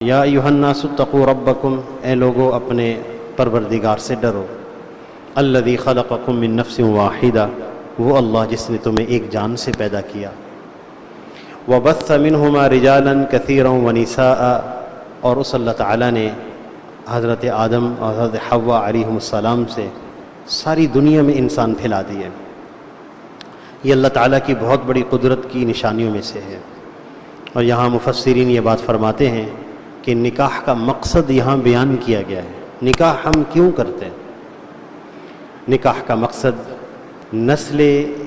یا ایھا الناس اتقوا ربکم، اے لوگو اپنے پروردگار سے ڈرو، الذی خلقکم من نفس واحدہ، وہ اللہ جس نے تمہیں ایک جان سے پیدا کیا، وبث منہما رجالا کثیرا ونساء، اور اس اللہ تعالیٰ نے حضرت آدم اور حضرت حوا علیہم السلام سے ساری دنیا میں انسان پھیلا دیے۔ یہ اللہ تعالیٰ کی بہت بڑی قدرت کی نشانیوں میں سے ہے۔ اور یہاں مفسرین یہ بات فرماتے ہیں کہ نکاح کا مقصد یہاں بیان کیا گیا ہے۔ نکاح ہم کیوں کرتے ہیں؟ نکاح کا مقصد نسل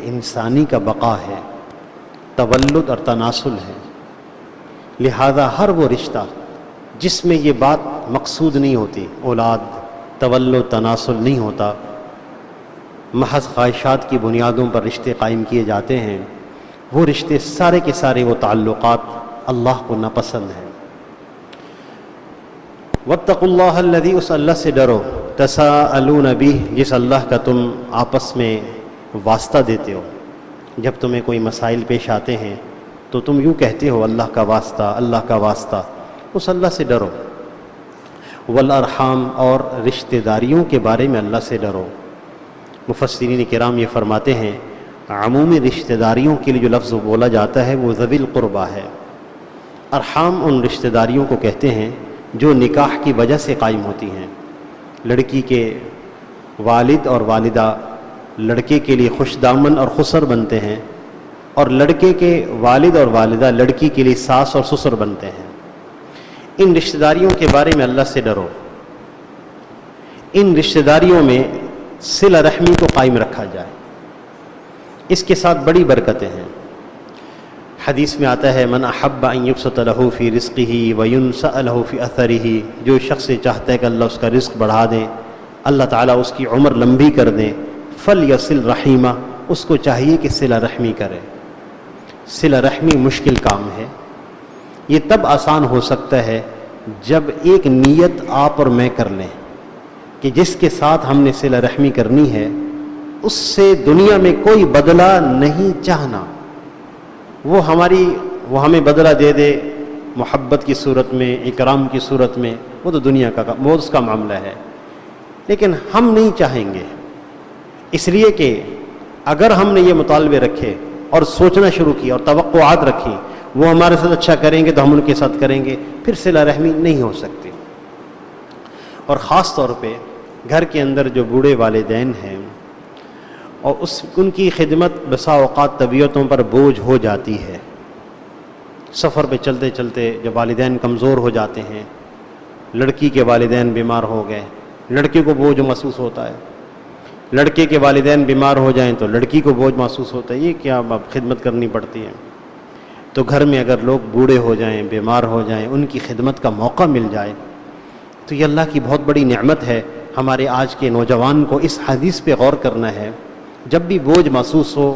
انسانی کا بقا ہے، تولد اور تناسل ہے۔ لہذا ہر وہ رشتہ جس میں یہ بات مقصود نہیں ہوتی، اولاد، تولد، تناسل نہیں ہوتا، محض خواہشات کی بنیادوں پر رشتے قائم کیے جاتے ہیں، وہ رشتے سارے کے سارے وہ تعلقات اللہ کو ناپسند ہیں۔ واتقوا اللہ الذی، اس اللہ سے ڈرو، تساءلون بہ، جس اللہ کا تم آپس میں واسطہ دیتے ہو۔ جب تمہیں کوئی مسائل پیش آتے ہیں تو تم یوں کہتے ہو اللہ کا واسطہ، اللہ کا واسطہ، اس اللہ سے ڈرو۔ والارحام، اور رشتہ داریوں کے بارے میں اللہ سے ڈرو۔ مفسرین کرام یہ فرماتے ہیں عمومی رشتہ داریوں کے لیے جو لفظ بولا جاتا ہے وہ ذوی القربہ ہے۔ ارحام ان رشتہ داریوں کو کہتے ہیں جو نکاح کی وجہ سے قائم ہوتی ہیں۔ لڑکی کے والد اور والدہ لڑکے کے لیے خوش دامن اور خسر بنتے ہیں، اور لڑکے کے والد اور والدہ لڑکی کے لیے ساس اور سسر بنتے ہیں۔ ان رشتہ داریوں کے بارے میں اللہ سے ڈرو۔ ان رشتہ داریوں میں صلہ رحمی کو قائم رکھا جائے، اس کے ساتھ بڑی برکتیں ہیں۔ حدیث میں آتا ہے من احب ان یبسط له فی رزقہ وینسأ له فی اثرہ، جو شخص چاہتا ہے کہ اللہ اس کا رزق بڑھا دیں، اللہ تعالیٰ اس کی عمر لمبی کر دیں، فلیصل رحیمہ، اس کو چاہیے کہ صلہ رحمی کرے۔ صلہ رحمی مشکل کام ہے، یہ تب آسان ہو سکتا ہے جب ایک نیت آپ اور میں کر لیں کہ جس کے ساتھ ہم نے صلہ رحمی کرنی ہے اس سے دنیا میں کوئی بدلہ نہیں چاہنا۔ وہ ہمیں بدلہ دے دے محبت کی صورت میں، اکرام کی صورت میں، وہ تو دنیا کا وہ اس کا معاملہ ہے، لیکن ہم نہیں چاہیں گے، اس لیے کہ اگر ہم نے یہ مطالبے رکھے اور سوچنا شروع کی اور توقعات رکھی وہ ہمارے ساتھ اچھا کریں گے تو ہم ان کے ساتھ کریں گے، پھر صلہ رحمی نہیں ہو سکتی۔ اور خاص طور پہ گھر کے اندر جو بوڑھے والدین ہیں اور ان کی خدمت بسا اوقات طبیعتوں پر بوجھ ہو جاتی ہے۔ سفر پہ چلتے چلتے جب والدین کمزور ہو جاتے ہیں، لڑکی کے والدین بیمار ہو گئے، لڑکے کو بوجھ محسوس ہوتا ہے، لڑکے کے والدین بیمار ہو جائیں تو لڑکی کو بوجھ محسوس ہوتا ہے، یہ کیا اب خدمت کرنی پڑتی ہے۔ تو گھر میں اگر لوگ بوڑھے ہو جائیں، بیمار ہو جائیں، ان کی خدمت کا موقع مل جائے تو یہ اللہ کی بہت بڑی نعمت ہے۔ ہمارے آج کے نوجوان کو اس حدیث پہ غور کرنا ہے، جب بھی بوجھ محسوس ہو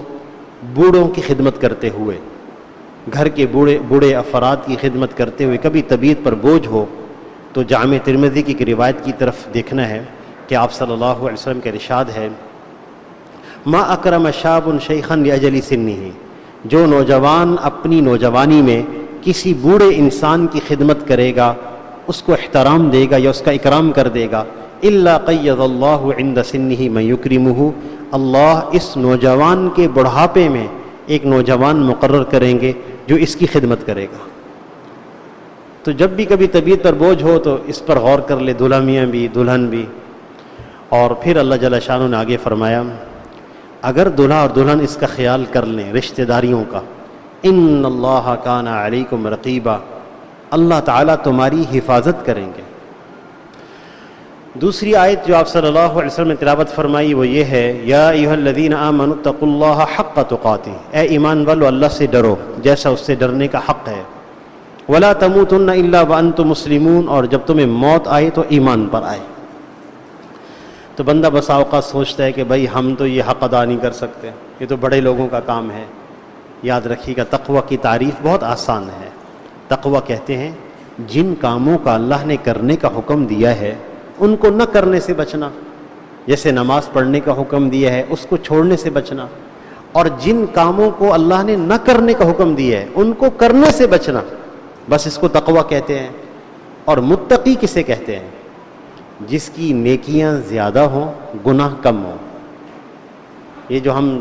بوڑھوں کی خدمت کرتے ہوئے، گھر کے بوڑھے افراد کی خدمت کرتے ہوئے کبھی طبیعت پر بوجھ ہو تو جامع ترمذی کی ایک روایت کی طرف دیکھنا ہے کہ آپ صلی اللہ علیہ وسلم کا ارشاد ہے ما اکرم شاب شیخا لاجل سنہ، جو نوجوان اپنی نوجوانی میں کسی بوڑھے انسان کی خدمت کرے گا، اس کو احترام دے گا یا اس کا اکرام کر دے گا، الا قید اللہ عند سنہ من یکرمہ، اللہ اس نوجوان کے بڑھاپے میں ایک نوجوان مقرر کریں گے جو اس کی خدمت کرے گا۔ تو جب بھی کبھی طبیعت پر بوجھ ہو تو اس پر غور کر لے، دلہا میاں بھی، دلہن بھی۔ اور پھر اللہ جل شانہ نے آگے فرمایا اگر دلہا اور دلہن اس کا خیال کر لیں رشتہ داریوں کا، ان اللہ کان علیکم رقیبا، اللہ تعالیٰ تمہاری حفاظت کریں گے۔ دوسری آیت جو آپ صلی اللہ علیہ وسلم نے تلاوت فرمائی وہ یہ ہے یا ایھا الذین آمنوا اتقوا اللہ حق تقاتہ، اے ایمان والو اللہ سے ڈرو جیسا اس سے ڈرنے کا حق ہے، ولا تموتن الا وانتم مسلمون، اور جب تمہیں موت آئے تو ایمان پر آئے۔ تو بندہ بسا اوقات سوچتا ہے کہ بھائی ہم تو یہ حق ادا نہیں کر سکتے، یہ تو بڑے لوگوں کا کام ہے۔ یاد رکھیے گا تقوی کی تعریف بہت آسان ہے۔ تقوی کہتے ہیں جن کاموں کا اللہ نے کرنے کا حکم دیا ہے ان کو نہ کرنے سے بچنا، جیسے نماز پڑھنے کا حکم دیا ہے اس کو چھوڑنے سے بچنا، اور جن کاموں کو اللہ نے نہ کرنے کا حکم دیا ہے ان کو کرنے سے بچنا، بس اس کو تقوی کہتے ہیں۔ اور متقی کسے کہتے ہیں؟ جس کی نیکیاں زیادہ ہوں، گناہ کم ہوں۔ یہ جو ہم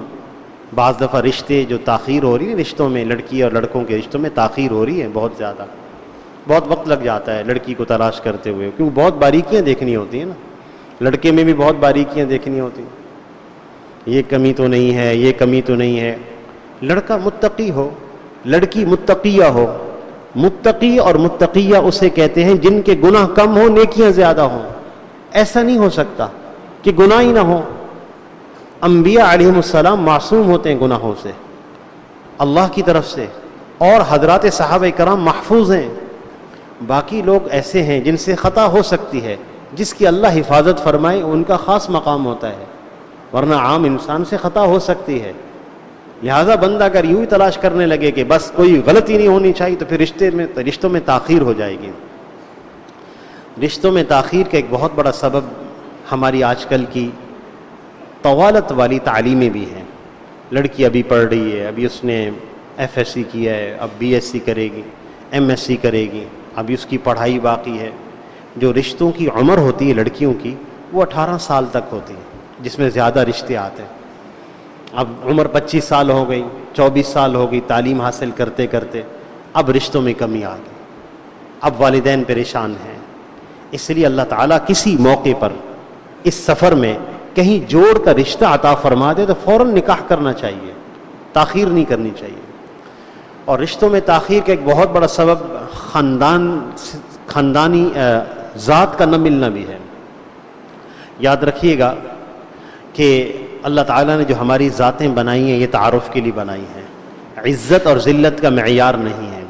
بعض دفعہ رشتے جو تاخیر ہو رہی ہے، رشتوں میں لڑکی اور لڑکوں کے رشتوں میں تاخیر ہو رہی ہے بہت زیادہ، بہت وقت لگ جاتا ہے لڑکی کو تلاش کرتے ہوئے، کیونکہ بہت باریکیاں دیکھنی ہوتی ہیں نا، لڑکے میں بھی بہت باریکیاں دیکھنی ہوتی ہیں، یہ کمی تو نہیں ہے، یہ کمی تو نہیں ہے۔ لڑکا متقی ہو، لڑکی متقیہ ہو۔ متقی اور متقیہ اسے کہتے ہیں جن کے گناہ کم ہوں، نیکیاں زیادہ ہوں۔ ایسا نہیں ہو سکتا کہ گناہ ہی نہ ہو۔ انبیاء علیہم السلام معصوم ہوتے ہیں گناہوں سے اللہ کی طرف سے، اور حضرات صحابہ کرام محفوظ ہیں۔ باقی لوگ ایسے ہیں جن سے خطا ہو سکتی ہے، جس کی اللہ حفاظت فرمائے ان کا خاص مقام ہوتا ہے، ورنہ عام انسان سے خطا ہو سکتی ہے۔ لہذا بندہ اگر یوں ہی تلاش کرنے لگے کہ بس کوئی غلطی نہیں ہونی چاہیے، تو پھر رشتوں میں تاخیر ہو جائے گی۔ رشتوں میں تاخیر کا ایک بہت بڑا سبب ہماری آج کل کی طوالت والی تعلیمیں بھی ہیں۔ لڑکی ابھی پڑھ رہی ہے، ابھی اس نے ایف ایس سی کیا ہے، اب بی ایس سی کرے گی، ایم ایس سی کرے گی، ابھی اس کی پڑھائی باقی ہے۔ جو رشتوں کی عمر ہوتی ہے لڑکیوں کی، وہ 18 سال تک ہوتی ہے، جس میں زیادہ رشتے آتے ہیں۔ اب عمر 25 سال ہو گئی، 24 سال ہو گئی، تعلیم حاصل کرتے کرتے اب رشتوں میں کمی آ گئی، اب والدین پریشان ہیں۔ اس لیے اللہ تعالیٰ کسی موقع پر اس سفر میں کہیں جوڑ کا رشتہ عطا فرما دے تو فوراً نکاح کرنا چاہیے، تاخیر نہیں کرنی چاہیے۔ اور رشتوں میں تاخیر کا ایک بہت بڑا سبب خاندانی ذات کا نہ ملنا بھی ہے۔ یاد رکھیے گا کہ اللہ تعالیٰ نے جو ہماری ذاتیں بنائی ہیں، یہ تعارف کے لیے بنائی ہیں، عزت اور ذلت کا معیار نہیں ہے۔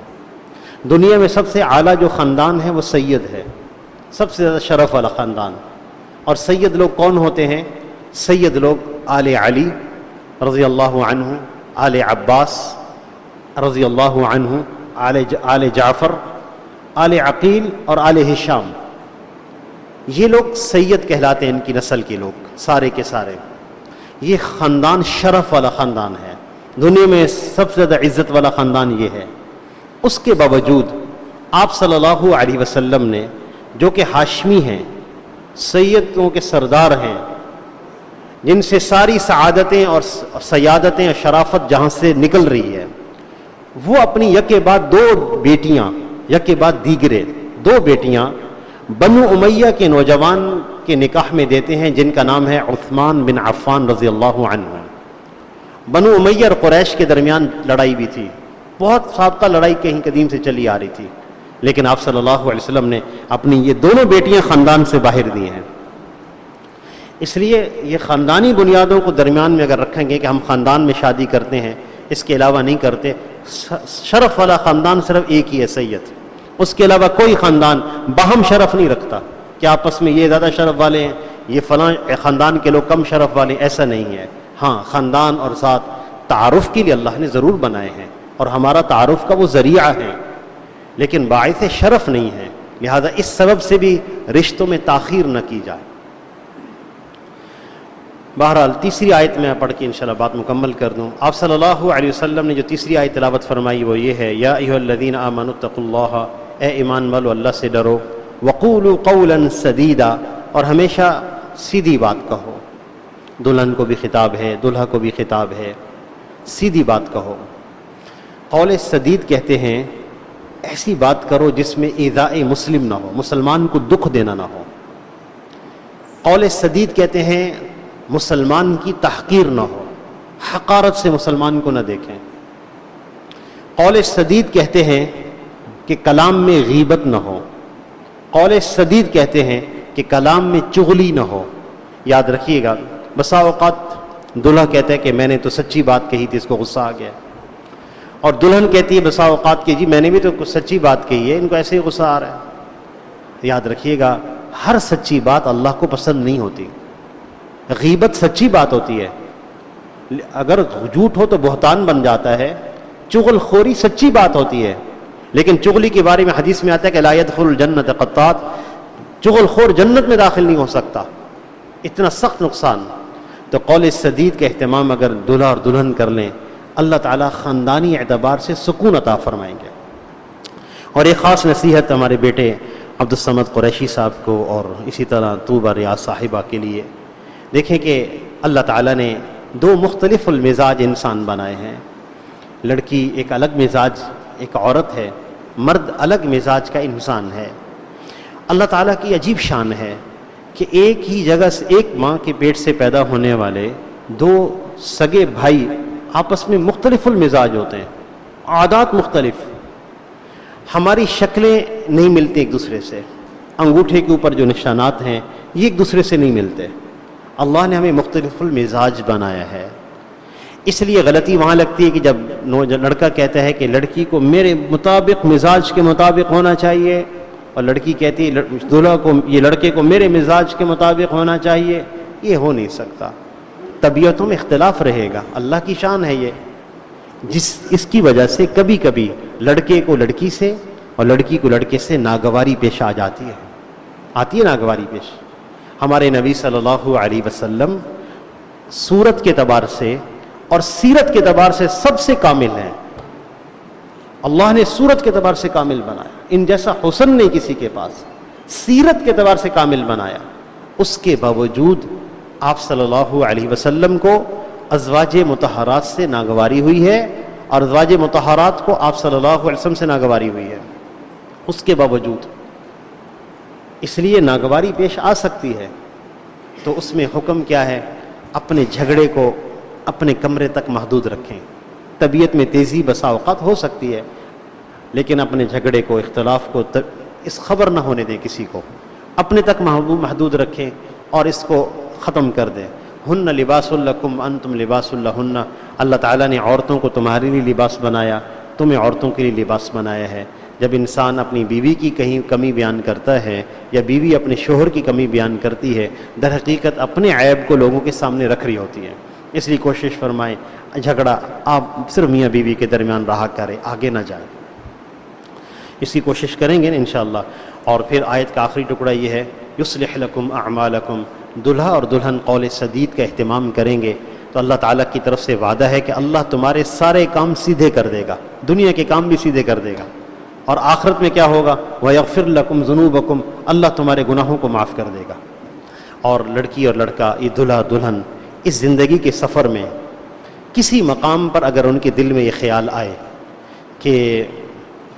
دنیا میں سب سے اعلیٰ جو خاندان ہے وہ سید ہے، سب سے زیادہ شرف والا خاندان۔ اور سید لوگ کون ہوتے ہیں؟ سید لوگ آل علی رضی اللہ عنہ، آل عباس رضی اللہ عنہ، آل جعفر، آل عقیل اور آل ہشام، یہ لوگ سید کہلاتے ہیں، ان کی نسل کے لوگ سارے کے سارے۔ یہ خاندان شرف والا خاندان ہے، دنیا میں سب سے زیادہ عزت والا خاندان یہ ہے۔ اس کے باوجود آپ صلی اللہ علیہ وسلم نے، جو کہ ہاشمی ہیں، سیدوں کے سردار ہیں، جن سے ساری سعادتیں اور سیادتیں اور شرافت جہاں سے نکل رہی ہے، وہ اپنی یکے بعد دو بیٹیاں، یکے بعد دیگرے دو بیٹیاں بنو امیہ کے نوجوان کے نکاح میں دیتے ہیں، جن کا نام ہے عثمان بن عفان رضی اللہ عنہ۔ بنو امیہ اور قریش کے درمیان لڑائی بھی تھی، بہت سابقہ لڑائی کہیں قدیم سے چلی آ رہی تھی، لیکن آپ صلی اللہ علیہ وسلم نے اپنی یہ دونوں بیٹیاں خاندان سے باہر دی ہیں۔ اس لیے یہ خاندانی بنیادوں کو درمیان میں اگر رکھیں گے کہ ہم خاندان میں شادی کرتے ہیں، اس کے علاوہ نہیں کرتے، شرف والا خاندان صرف ایک ہی ہے، سید۔ اس کے علاوہ کوئی خاندان باہم شرف نہیں رکھتا کہ آپس میں یہ زیادہ شرف والے ہیں، یہ فلاں خاندان کے لوگ کم شرف والے ہیں، ایسا نہیں ہے۔ ہاں، خاندان اور ذات تعارف کے لیے اللہ نے ضرور بنائے ہیں، اور ہمارا تعارف کا وہ ذریعہ ہے، لیکن باعث شرف نہیں ہے۔ لہذا اس سبب سے بھی رشتوں میں تاخیر نہ کی جائے۔ بہرحال تیسری آیت میں پڑھ کے انشاءاللہ بات مکمل کر دوں۔ آپ صلی اللہ علیہ وسلم نے جو تیسری آیت تلاوت فرمائی وہ یہ ہے، یا ایھا الذین آمنوا اتقوا اللہ، اے ایمان والو اللہ سے ڈرو، وقولوا قولا سدیدا، اور ہمیشہ سیدھی بات کہو۔ دلہن کو بھی خطاب ہے، دلہا کو بھی خطاب ہے، سیدھی بات کہو۔ قول سدید کہتے ہیں ایسی بات کرو جس میں ایذاء مسلم نہ ہو، مسلمان کو دکھ دینا نہ ہو۔ قول سدید کہتے ہیں مسلمان کی تحقیر نہ ہو، حقارت سے مسلمان کو نہ دیکھیں۔ قول سدید کہتے ہیں کہ کلام میں غیبت نہ ہو۔ قول سدید کہتے ہیں کہ کلام میں چغلی نہ ہو۔ یاد رکھیے گا، بسا اوقات دلہا کہتا ہے کہ میں نے تو سچی بات کہی تھی، اس کو غصہ آ گیا، اور دلہن کہتی ہے بسا اوقات کہ جی میں نے بھی تو سچی بات کہی ہے، ان کو ایسے ہی غصہ آ رہا ہے۔ یاد رکھیے گا، ہر سچی بات اللہ کو پسند نہیں ہوتی۔ غیبت سچی بات ہوتی ہے، اگر جھوٹ ہو تو بہتان بن جاتا ہے۔ چغل خوری سچی بات ہوتی ہے، لیکن چغلی کے بارے میں حدیث میں آتا ہے کہ لا يدخل الجنت قطات، چغل خور جنت میں داخل نہیں ہو سکتا، اتنا سخت نقصان۔ تو قول سدید کا اہتمام اگر دلہا اور دلہن کر لیں، اللہ تعالیٰ خاندانی اعتبار سے سکون عطا فرمائیں گے۔ اور ایک خاص نصیحت ہمارے بیٹے عبد الصمد قریشی صاحب کو اور اسی طرح طوبہ ریاض صاحبہ کے لیے. دیکھیں کہ اللہ تعالیٰ نے دو مختلف المزاج انسان بنائے ہیں. لڑکی ایک الگ مزاج ایک عورت ہے، مرد الگ مزاج کا انسان ہے. اللہ تعالیٰ کی عجیب شان ہے کہ ایک ہی جگہ سے، ایک ماں کے پیٹ سے پیدا ہونے والے دو سگے بھائی آپس میں مختلف المزاج ہوتے ہیں، عادات مختلف. ہماری شکلیں نہیں ملتی ایک دوسرے سے، انگوٹھے کے اوپر جو نشانات ہیں یہ ایک دوسرے سے نہیں ملتے. اللہ نے ہمیں مختلف المزاج بنایا ہے. اس لیے غلطی وہاں لگتی ہے کہ جب لڑکا کہتا ہے کہ لڑکی کو میرے مطابق مزاج کے مطابق ہونا چاہیے، اور لڑکی کہتی ہے دلہا کو، یہ لڑکے کو میرے مزاج کے مطابق ہونا چاہیے. یہ ہو نہیں سکتا. طبیعتوں میں اختلاف رہے گا، اللہ کی شان ہے یہ. اس کی وجہ سے کبھی کبھی لڑکے کو لڑکی سے اور لڑکی کو لڑکے سے ناگواری پیش آ جاتی ہے، آتی ہے ناگواری پیش. ہمارے نبی صلی اللہ علیہ وسلم صورت کے اعتبار سے اور سیرت کے اعتبار سے سب سے کامل ہیں. اللہ نے صورت کے اعتبار سے کامل بنایا، ان جیسا حسن نہیں کسی کے پاس. سیرت کے اعتبار سے کامل بنایا. اس کے باوجود آپ صلی اللہ علیہ وسلم کو ازواج مطہرات سے ناگواری ہوئی ہے، اور ازواج مطہرات کو آپ صلی اللہ علیہ وسلم سے ناگواری ہوئی ہے. اس کے باوجود اس لیے ناگواری پیش آ سکتی ہے، تو اس میں حکم کیا ہے؟ اپنے جھگڑے کو اپنے کمرے تک محدود رکھیں. طبیعت میں تیزی بسا اوقات ہو سکتی ہے، لیکن اپنے جھگڑے کو، اختلاف کو اس خبر نہ ہونے دیں کسی کو. اپنے تک محدود رکھیں اور اس کو ختم کر دیں. ہن لباس لکم انتم لباس لہن. اللہ تعالیٰ نے عورتوں کو تمہارے لیے لباس بنایا، تمہیں عورتوں کے لیے لباس بنایا ہے. جب انسان اپنی بیوی کی کہیں کمی بیان کرتا ہے یا بیوی اپنے شوہر کی کمی بیان کرتی ہے، در حقیقت اپنے عیب کو لوگوں کے سامنے رکھ رہی ہوتی ہے. اس لیے کوشش فرمائیں جھگڑا آپ صرف میاں بیوی کے درمیان رہا کریں، آگے نہ جائیں. اس کی کوشش کریں گے انشاءاللہ. اور پھر آیت کا آخری ٹکڑا یہ ہے یصلح لکم اعمالکم. دلہا اور دلہن قول سدید کا اہتمام کریں گے تو اللہ تعالیٰ کی طرف سے وعدہ ہے کہ اللہ تمہارے سارے کام سیدھے کر دے گا، دنیا کے کام بھی سیدھے کر دے گا. اور آخرت میں کیا ہوگا؟ وَيَغْفِرْ لَكُمْ ذُنُوبَكُمْ. اللہ تمہارے گناہوں کو معاف کر دے گا. اور لڑکی اور لڑکا، یہ دلہا دلہن، اس زندگی کے سفر میں کسی مقام پر اگر ان کے دل میں یہ خیال آئے کہ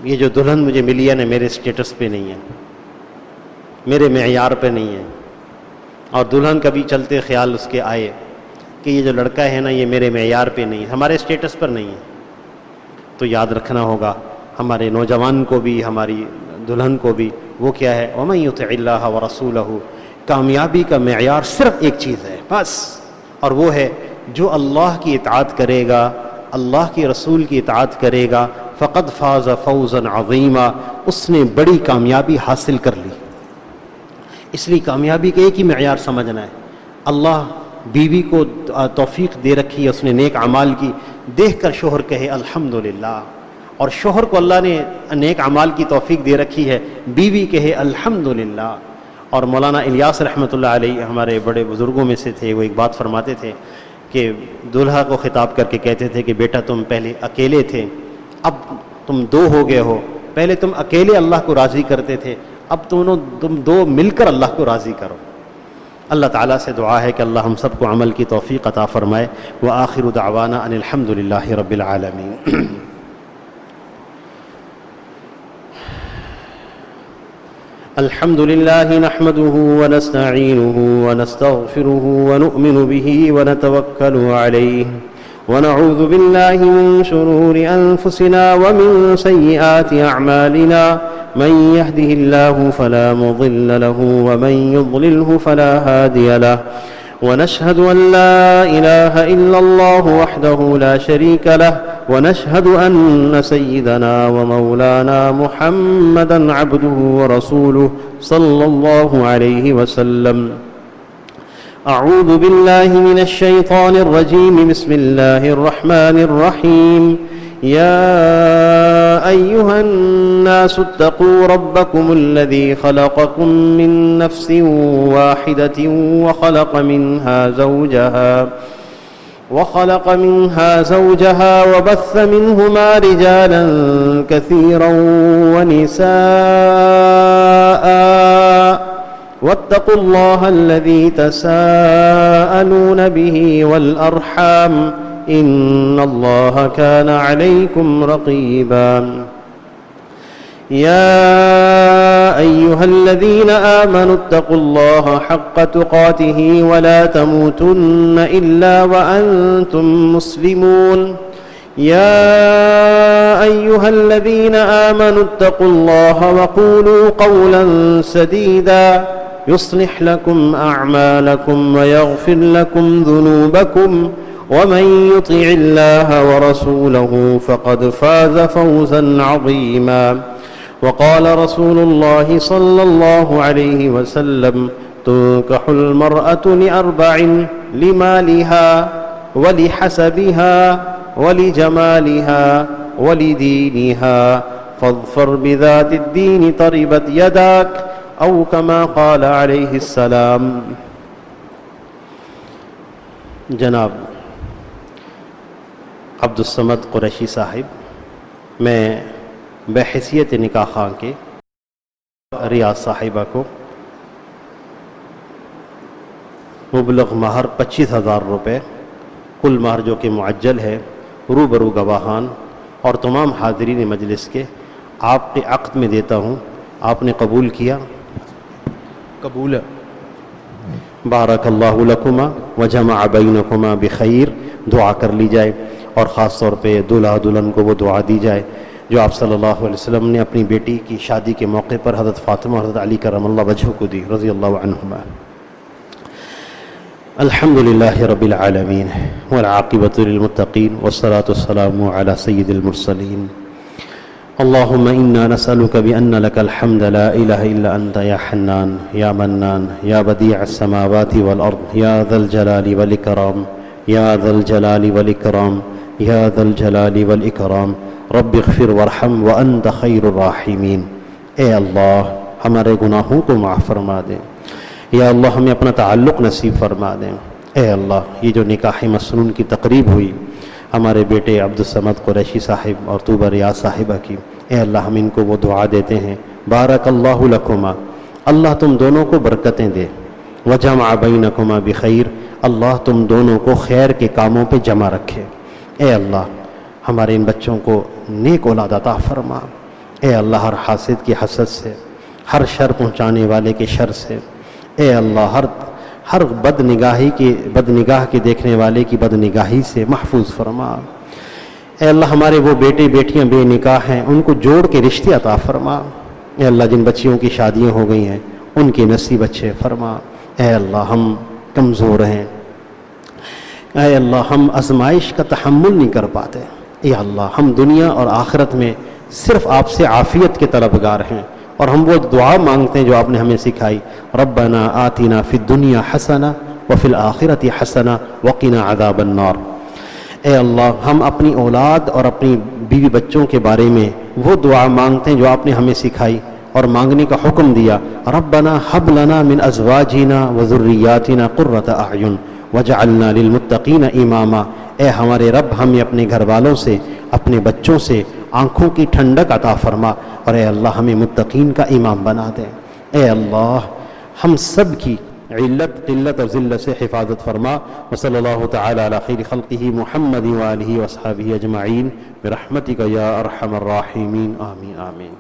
یہ جو دلہن مجھے ملی ہے نا میرے اسٹیٹس پہ نہیں ہے، میرے معیار پہ نہیں ہے، اور دلہن کبھی چلتے خیال اس کے آئے کہ یہ جو لڑکا ہے نا یہ میرے معیار پہ نہیں ہے، ہمارے اسٹیٹس پر نہیں ہے، تو یاد رکھنا ہوگا ہمارے نوجوان کو بھی، ہماری دلہن کو بھی، وہ کیا ہے؟ وَمَن يُطِعِ اللَّهَ وَرَسُولَهُ. کامیابی کا معیار صرف ایک چیز ہے بس، اور وہ ہے جو اللہ کی اطاعت کرے گا، اللہ کے رسول کی اطاعت کرے گا، فقد فاز فوزا عظیما. اس نے بڑی کامیابی حاصل کر لی. اس لیے کامیابی کا ایک ہی معیار سمجھنا ہے. اللہ بیوی کو توفیق دے رکھی ہے، اس نے نیک اعمال کی، دیکھ کر شوہر کہے الحمدللہ. اور شوہر کو اللہ نے نیک اعمال کی توفیق دے رکھی ہے، بیوی کہے الحمدللہ. اور مولانا الیاس رحمۃ اللہ علیہ ہمارے بڑے بزرگوں میں سے تھے، وہ ایک بات فرماتے تھے کہ دلہا کو خطاب کر کے کہتے تھے کہ بیٹا تم پہلے اکیلے تھے، اب تم دو ہو گئے ہو. پہلے تم اکیلے اللہ کو راضی کرتے تھے، اب تم دو مل کر اللہ کو راضی کرو. اللہ تعالیٰ سے دعا ہے کہ اللہ ہم سب کو عمل کی توفیق عطا فرمائے. وآخر دعوانا ان الحمد للہ رب العالمین. الحمد لله نحمده ونستعينه ونستغفره ونؤمن به ونتوكل عليه ونعوذ بالله من شرور أنفسنا ومن سيئات أعمالنا. من يهده الله فلا مضل له ومن يضلله فلا هادي له. ونشهد أن لا إله إلا الله وحده لا شريك له. ونشهد أن سيدنا ومولانا محمدا عبده ورسوله صلى الله عليه وسلم. أعوذ بالله من الشيطان الرجيم. بسم الله الرحمن الرحيم. يا أيها الناس اتقوا ربكم الذي خلقكم من نفس واحدة وخلق منها زوجها وبث منهما رجالا كثيرا ونساء واتقوا الله الذي تساءلون به والأرحام إن الله كان عليكم رقيبا يا أيها الذين آمنوا اتقوا الله حق تقاته ولا تموتن إلا وأنتم مسلمون يا أيها الذين آمنوا اتقوا الله وقولوا قولا سديدا يصلح لكم أعمالكم ويغفر لكم ذنوبكم ومن يطع الله ورسوله فقد فاز فوزا عظيما وقال رسول الله صلى الله عليه وسلم تنكح المرأة لأربع لمالها ولحسبها ولجمالها ولدينها فاظفر بذات الدين تربت يداك او كما قال عليه السلام. جناب عبدالصمد قریشی صاحب، میں بحیثیت نکاح خواہ کے ریاض صاحبہ کو مبلغ مہر 25,000 روپے، کل مہر جو کہ معجل ہے، روبرو گواہان اور تمام حاضرین مجلس کے آپ کے عقد میں دیتا ہوں. آپ نے قبول کیا؟ قبول. بارک اللہ لکما وجمع بینکما بخیر. دعا کر لی جائے اور خاص طور پہ دولہا دلہن کو وہ دعا دی جائے جو آپ صلی اللہ علیہ وسلم نے اپنی بیٹی کی شادی کے موقع پر حضرت فاطمہ اور حضرت علی کرم اللہ وجہہ کو دی رضی اللہ عنہما. الحمد للہ رب العالمین والعاقبۃ للمتقین والصلاة والسلام علی سید المرسلین. اللہم انا نسألک بأن لک الحمد لا الہ الا انت یا حنان یا منان یا بدیع السماوات والارض یا ذا الجلال والاکرام یا ذا الجلال والاکرام یا ذا الجلال والاکرام رب اغفر وارحم وانت خیر الراحمین. اے اللہ ہمارے گناہوں کو معاف فرما دے. یا اللہ ہمیں اپنا تعلق نصیب فرما دیں. اے اللہ یہ جو نکاح مسنون کی تقریب ہوئی ہمارے بیٹے عبدالصمد قریشی صاحب اور طوبہ ریاض صاحبہ کی، اے اللہ ہم ان کو وہ دعا دیتے ہیں بارک اللہ لکما، اللہ تم دونوں کو برکتیں دے، وجمع بینکما بخیر، اللہ تم دونوں کو خیر کے کاموں پہ جمع رکھے. اے اللہ ہمارے ان بچوں کو نیک اولاد عطا فرما. اے اللہ ہر حاسد کی حسد سے، ہر شر پہنچانے والے کے شر سے، اے اللہ ہر بد نگاہ کے دیکھنے والے کی بد نگاہی سے محفوظ فرما. اے اللہ ہمارے وہ بیٹے بیٹیاں بے نکاح ہیں ان کو جوڑ کے رشتے عطا فرما. اے اللہ جن بچیوں کی شادیاں ہو گئی ہیں ان کے نصیب اچھے فرما. اے اللہ ہم کمزور ہیں، اے اللہ ہم آزمائش کا تحمل نہیں کر پاتے. اے اللہ ہم دنیا اور آخرت میں صرف آپ سے عافیت کے طلبگار ہیں اور ہم وہ دعا مانگتے ہیں جو آپ نے ہمیں سکھائی، ربنا آتنا فی الدنیا حسنہ وفی الآخرۃ حسنہ وقنا عذاب النار. اے اللہ ہم اپنی اولاد اور اپنی بیوی بچوں کے بارے میں وہ دعا مانگتے ہیں جو آپ نے ہمیں سکھائی اور مانگنے کا حکم دیا، ربنا حب لنا من ازواجنا وذریاتنا قرۃ اعین وجعلنا للمتقین اماما. اے ہمارے رب ہمیں اپنے گھر والوں سے، اپنے بچوں سے آنکھوں کی ٹھنڈک عطا فرما اور اے اللہ ہمیں متقین کا امام بنا دے. اے اللہ ہم سب کی علت قلت اور ذلت سے حفاظت فرما. وصلی اللہ تعالی علی خیر خلقہ محمد وآلہ وصحبہ اجمعین برحمتک یا ارحم الراحمین. آمین آمین.